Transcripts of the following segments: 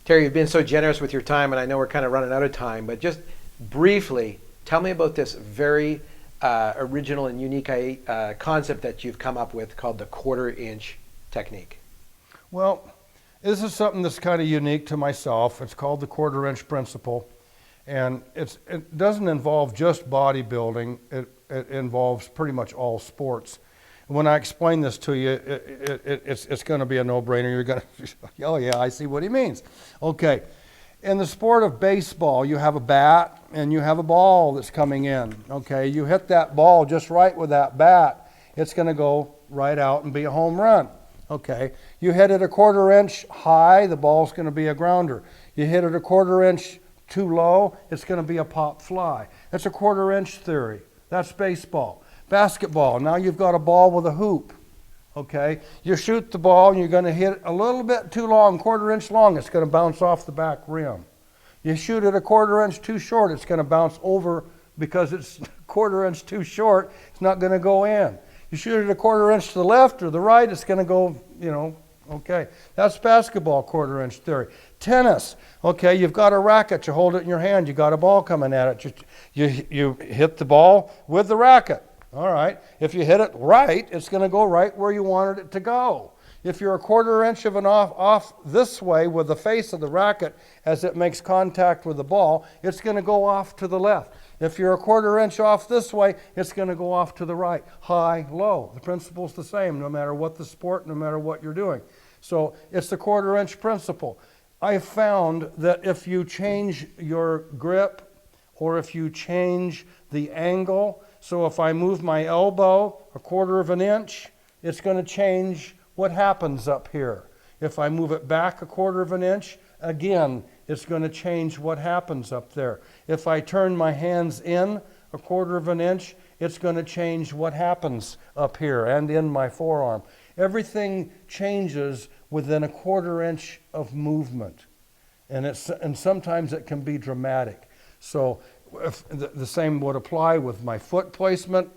Terry, you've been so generous with your time, and I know we're kind of running out of time, but just briefly, tell me about this very original and unique concept that you've come up with called the quarter-inch technique. Well, this is something that's kind of unique to myself. It's called the quarter-inch principle, and it doesn't involve just bodybuilding. It involves pretty much all sports. When I explain this to you, it's going to be a no-brainer. You're going to, oh yeah, I see what he means. Okay, in the sport of baseball, you have a bat and you have a ball that's coming in. Okay, you hit that ball just right with that bat, it's going to go right out and be a home run. Okay, you hit it a quarter-inch high, the ball's going to be a grounder. You hit it a quarter-inch too low, it's going to be a pop fly. That's a quarter-inch theory. That's baseball. Basketball, now you've got a ball with a hoop, okay? You shoot the ball and you're going to hit it a little bit too long, quarter-inch long, it's going to bounce off the back rim. You shoot it a quarter-inch too short, it's going to bounce over because it's quarter-inch too short, it's not going to go in. You shoot it a quarter-inch to the left or the right, it's going to go, you know, okay. That's basketball quarter-inch theory. Tennis, okay, you've got a racket, you hold it in your hand, you got a ball coming at it, you hit the ball with the racket. All right, if you hit it right, it's going to go right where you wanted it to go. If you're a quarter-inch of an off this way with the face of the racket as it makes contact with the ball, it's going to go off to the left. If you're a quarter-inch off this way, it's going to go off to the right, high, low. The principle's the same no matter what the sport, no matter what you're doing. So it's the quarter-inch principle. I found that if you change your grip or if you change the angle, so if I move my elbow a quarter of an inch, it's going to change what happens up here. If I move it back a quarter of an inch, again, it's going to change what happens up there. If I turn my hands in a quarter of an inch, it's going to change what happens up here and in my forearm. Everything changes within a quarter-inch of movement, and sometimes it can be dramatic. So if the same would apply with my foot placement.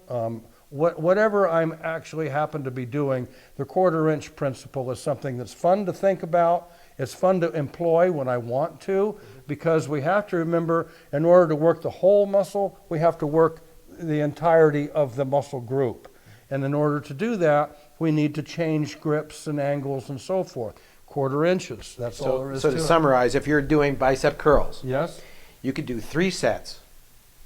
Whatever I'm actually happen to be doing, the quarter-inch principle is something that's fun to think about. It's fun to employ when I want to, because we have to remember, in order to work the whole muscle, we have to work the entirety of the muscle group. And in order to do that, we need to change grips and angles and so forth. Quarter inches, that's all there is to it. So to summarize, if you're doing bicep curls, yes, you could do 3 sets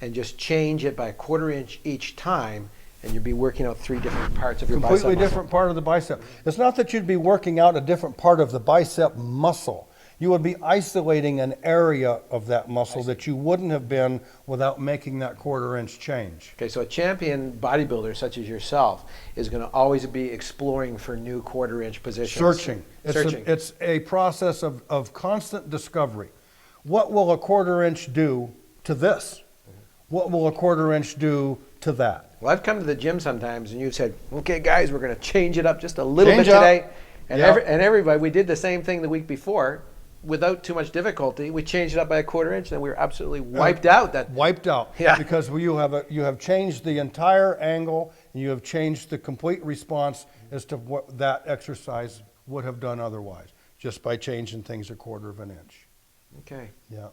and just change it by a quarter-inch each time, and you'd be working out 3 different parts of your bicep muscle. Completely different part of the bicep. It's not that you'd be working out a different part of the bicep muscle. You would be isolating an area of that muscle that you wouldn't have been without making that quarter-inch change. Okay, so a champion bodybuilder such as yourself is going to always be exploring for new quarter-inch positions. Searching. It's a process of constant discovery. What will a quarter-inch do to this? What will a quarter-inch do to that? Well, I've come to the gym sometimes and you've said, okay guys, we're going to change it up just a little bit today. And, everybody, we did the same thing the week before without too much difficulty. We changed it up by a quarter-inch and we were absolutely wiped out. Wiped out. Yeah. Because you have changed the entire angle and you have changed the complete response as to what that exercise would have done otherwise, just by changing things a quarter of an inch. Okay. Yeah.